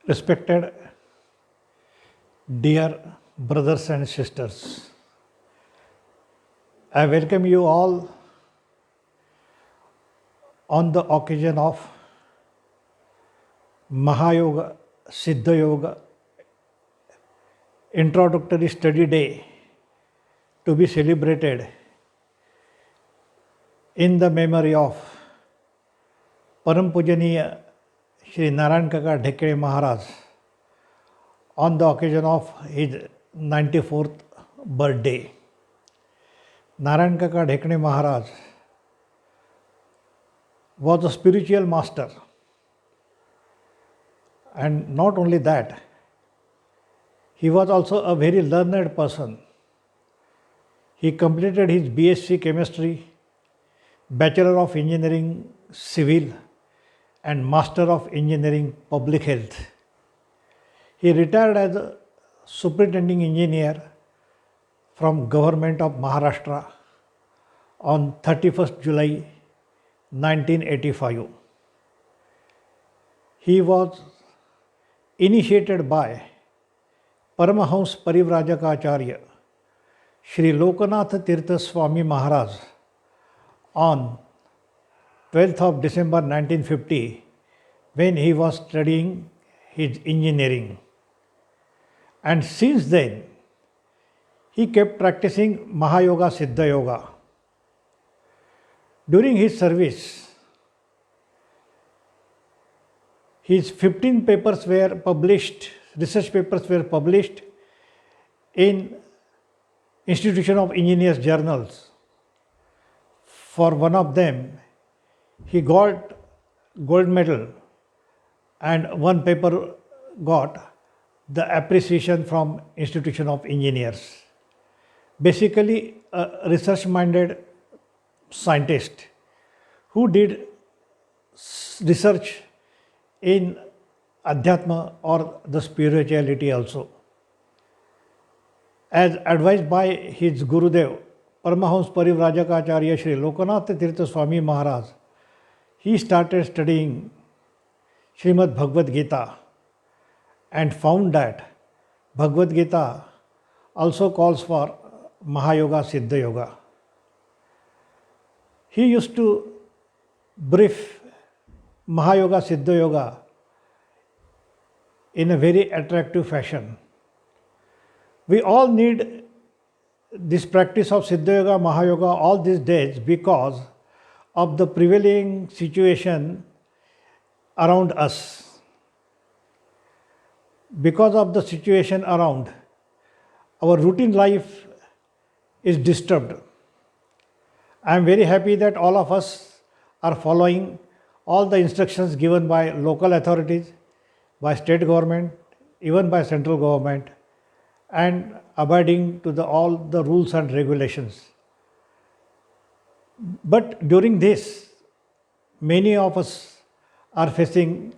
Respected dear brothers and sisters, I welcome you all on the occasion of Mahayoga Siddha Yoga Introductory Study Day to be celebrated in the memory of Param Pujaniya Shri Narayan Kaka Dhekede Maharaj on the occasion of his 94th birthday. Narayan Kaka Dhekede Maharaj was a spiritual master, and not only that, he was also a very learned person. He completed his BSc Chemistry, Bachelor of Engineering Civil, and Master of Engineering Public Health. He retired as a Superintending Engineer from Government of Maharashtra on 31st July 1985. He was initiated by Paramahans Parivrajaka Shri Lokanath Tirtha Swami Maharaj on 12th of December 1950 when he was studying his engineering. And since then, he kept practicing Mahayoga Siddha Yoga. During his service, his 15 papers were published, research papers were published in Institution of Engineers journals. For one of them, he got gold medal and one paper got the appreciation from Institution of Engineers. Basically, a research-minded scientist who did research in Adhyatma or the spirituality also. As advised by his Gurudev, Paramahans Parivrajaka Shri Lokanath Tirtha Swami Maharaj, he started studying Srimad Bhagavad Gita and found that Bhagavad Gita also calls for Mahayoga Siddha Yoga. He used to brief Mahayoga Siddha Yoga in a very attractive fashion. We all need this practice of Siddha Yoga, Mahayoga all these days because of the prevailing situation around us. Because of the situation around, our routine life is disturbed. I am very happy that all of us are following all the instructions given by local authorities, by state government, even by central government, and abiding to all the rules and regulations. But during this, many of us are facing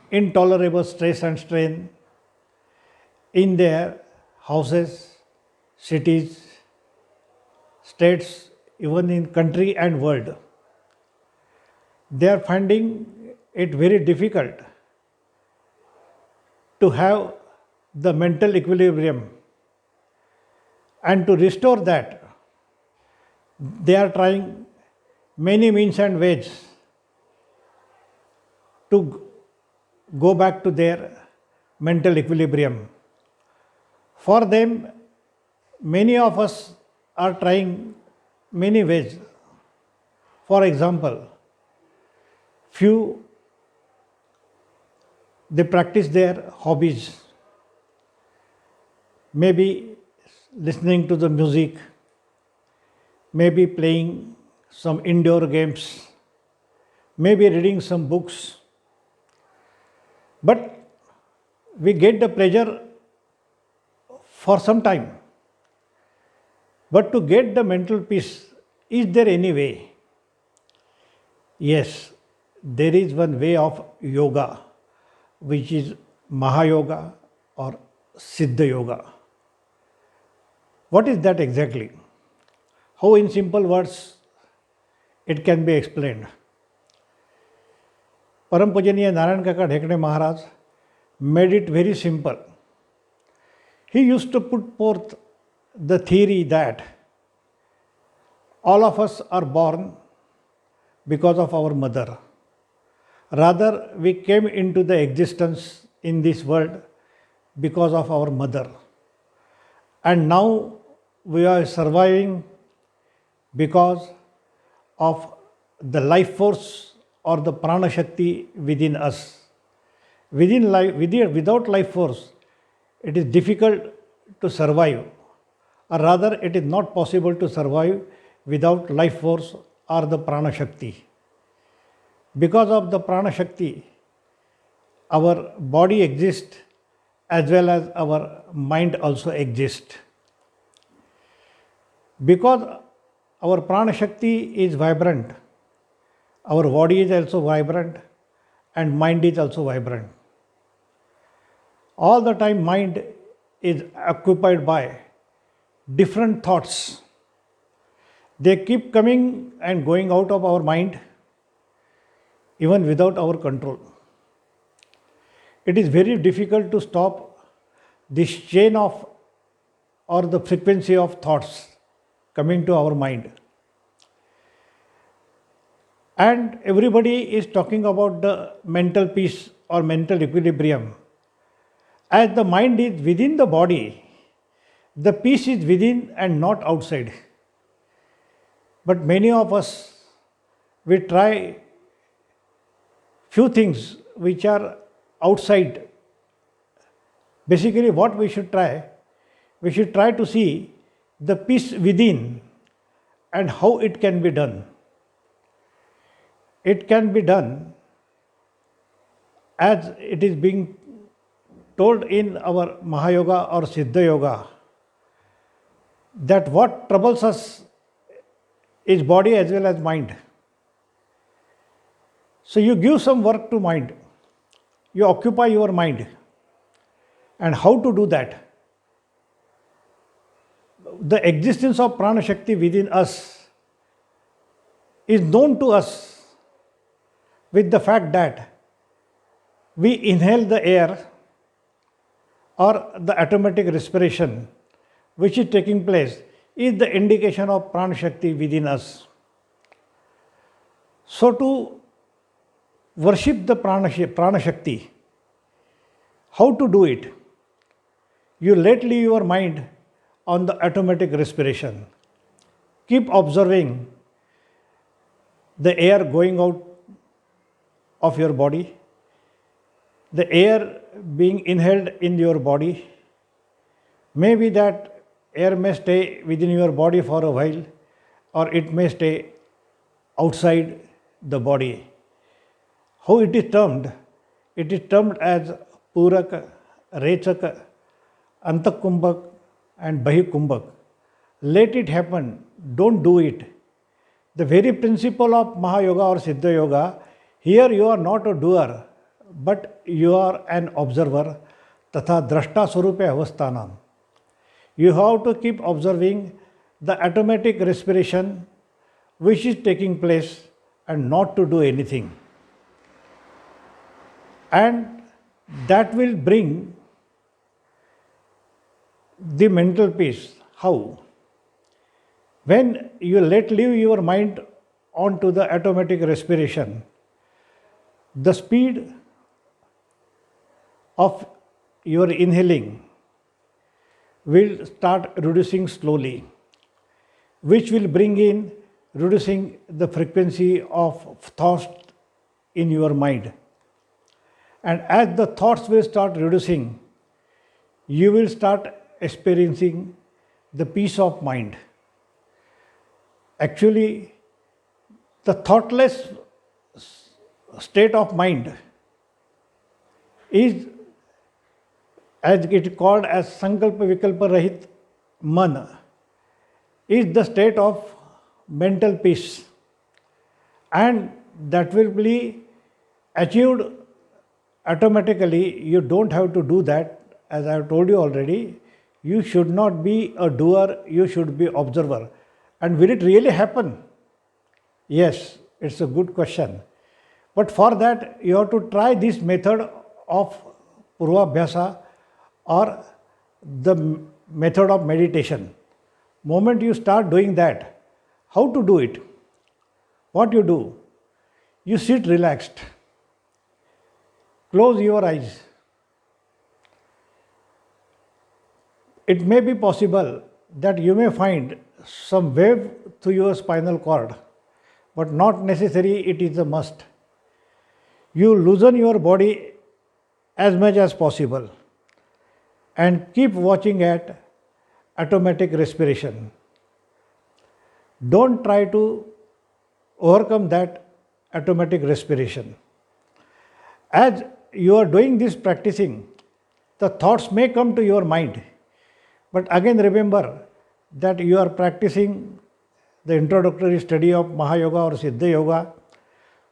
intolerable stress and strain in their houses, cities, states, even in country and world. They are finding it very difficult to have the mental equilibrium, and to restore that, they are trying many means and ways to go back to their mental equilibrium. For them, many of us are trying many ways. For example, few they practice their hobbies, maybe listening to the music, maybe playing some indoor games, maybe reading some books. But we get the pleasure for some time. But to get the mental peace, is there any way? Yes, there is one way of yoga, which is Mahayoga or Siddha Yoga. What is that exactly? How in simple words it can be explained? Param Pujaniya Narayan Kaka Dhekede Maharaj made it very simple. He used to put forth the theory that all of us are born because of our mother. Rather, we came into the existence in this world because of our mother. And now we are surviving because of the life force or the prana shakti within us. Without life force, it is difficult to survive, or rather, it is not possible to survive without life force or the prana shakti. Because of the prana shakti, our body exists as well as our mind also exists. Because our prana shakti is vibrant, our body is also vibrant and mind is also vibrant. All the time mind is occupied by different thoughts. They keep coming and going out of our mind even without our control. It is very difficult to stop this chain of or the frequency of thoughts coming to our mind. And everybody is talking about the mental peace or mental equilibrium. As the mind is within the body, the peace is within and not outside. But many of us, we try few things which are outside. Basically, what we should try to see the peace within and how it can be done. It can be done as it is being told in our Mahayoga or Siddha Yoga, that what troubles us is body as well as mind. So you give some work to mind, you occupy your mind. And how to do that? The existence of prana shakti within us is known to us with the fact that we inhale the air or the automatic respiration which is taking place is the indication of prana shakti within us. So to worship the prana shakti, how to do it? You let leave your mind on the automatic respiration. Keep observing the air going out of your body, the air being inhaled in your body. Maybe that air may stay within your body for a while, or it may stay outside the body. How it is termed? It is termed as Purak, Rechak, Antakumbhak and Bahikumbhak. Let it happen, don't do it. The very principle of Mahayoga or Siddha Yoga, here you are not a doer, but you are an observer, tatha drashta swarupe avasthanam. You have to keep observing the automatic respiration which is taking place and not to do anything. And that will bring the mental peace. How? When you let leave your mind onto the automatic respiration, the speed of your inhaling will start reducing slowly, which will bring in reducing the frequency of thoughts in your mind. And as the thoughts will start reducing, you will start experiencing the peace of mind. Actually, the thoughtless state of mind is, as it is called as Sankalpa Vikalpa Rahit Man, is the state of mental peace. And that will be achieved automatically. You don't have to do that. As I have told you already, you should not be a doer, you should be observer. And will it really happen? Yes, it's a good question. But for that, you have to try this method of Purvabhyasa or the method of meditation. Moment you start doing that, how to do it? What you do? You sit relaxed, close your eyes. It may be possible that you may find some wave through your spinal cord, but not necessary it is a must. You loosen your body as much as possible and keep watching at automatic respiration. Don't try to overcome that automatic respiration. As you are doing this practicing, the thoughts may come to your mind, but again remember that you are practicing the introductory study of Mahayoga or Siddha Yoga.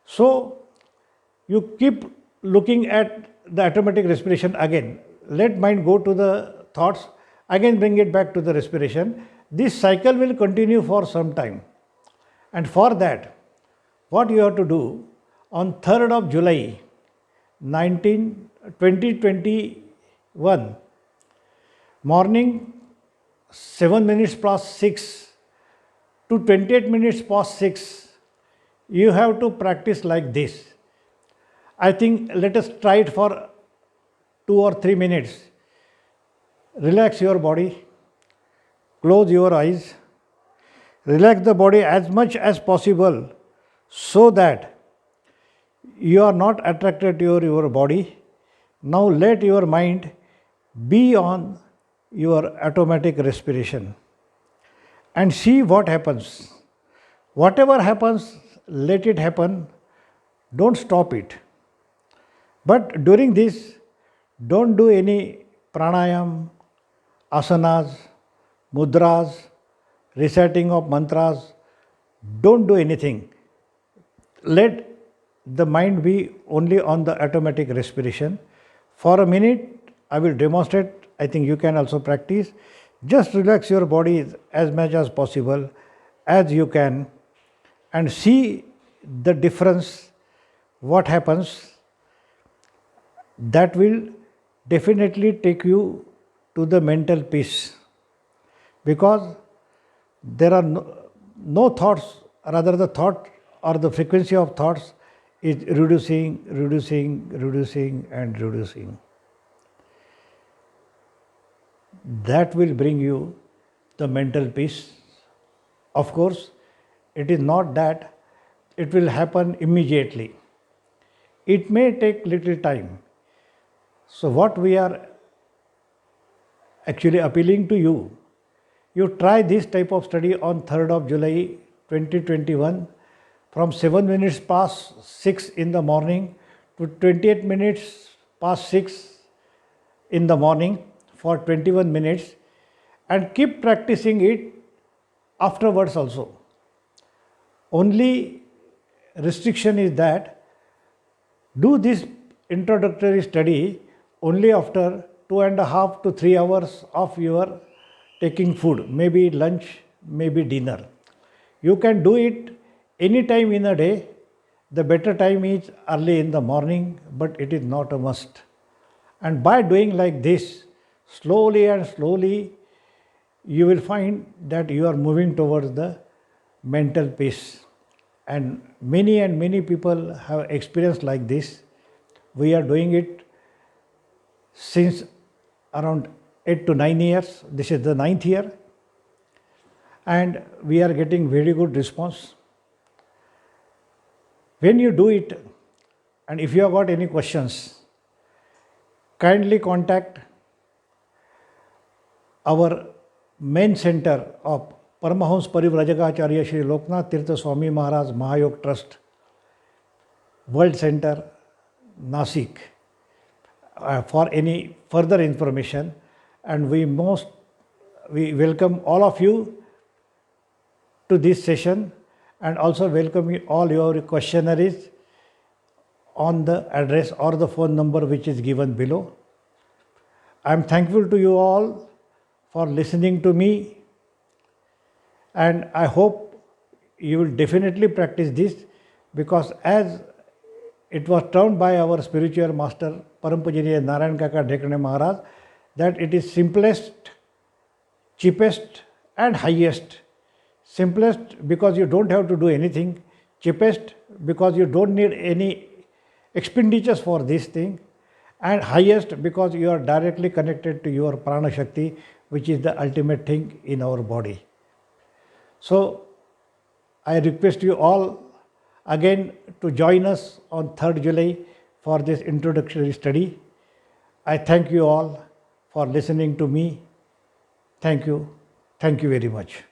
So you keep looking at the automatic respiration again. Let mind go to the thoughts, again bring it back to the respiration. This cycle will continue for some time. And for that, what you have to do, on 3rd of July 2021, morning 7 minutes past 6 to 28 minutes past 6, you have to practice like this. I think let us try it for 2 or 3 minutes. Relax your body, close your eyes, relax the body as much as possible so that you are not attracted to your body. Now let your mind be on your automatic respiration and see what happens. Whatever happens, let it happen. Don't stop it. But during this, don't do any pranayam, asanas, mudras, reciting of mantras. Don't do anything. Let the mind be only on the automatic respiration. For a minute, I will demonstrate. I think you can also practice. Just relax your body as much as possible as you can and see the difference, what happens. That will definitely take you to the mental peace, because there are no thoughts, rather the thought or the frequency of thoughts is reducing and reducing. That will bring you the mental peace. Of course, it is not that it will happen immediately. It may take little time. So what we are actually appealing to you, you try this type of study on 3rd of July 2021 from 7 minutes past 6 in the morning to 28 minutes past 6 in the morning for 21 minutes, and keep practicing it afterwards also. Only restriction is that do this introductory study only after 2.5 to 3 hours of your taking food, maybe lunch, maybe dinner. You can do it any time in a day. The better time is early in the morning, but it is not a must. And by doing like this, slowly and slowly, you will find that you are moving towards the mental peace. And many people have experienced like this. We are doing it since around 8 to 9 years. This is the 9th year. And we are getting very good response. When you do it, and if you have got any questions, kindly contact our main center of Paramahans Parivrajagacharya Shri Loknath Tirtha Swami Maharaj Mahayog Trust, World Center, Nasik, for any further information. And we welcome all of you to this session, and also welcome all your questionnaires on the address or the phone number which is given below. I am thankful to you all for listening to me, and I hope you will definitely practice this, because as it was termed by our spiritual master Param Pujaniya Narayan Kaka Dhekane Maharaj, that it is simplest, cheapest and highest. Simplest because you don't have to do anything, cheapest because you don't need any expenditures for this thing, and highest because you are directly connected to your prana shakti, which is the ultimate thing in our body. So I request you all again to join us on 3rd July for this introductory study. I thank you all for listening to me. Thank you. Thank you very much.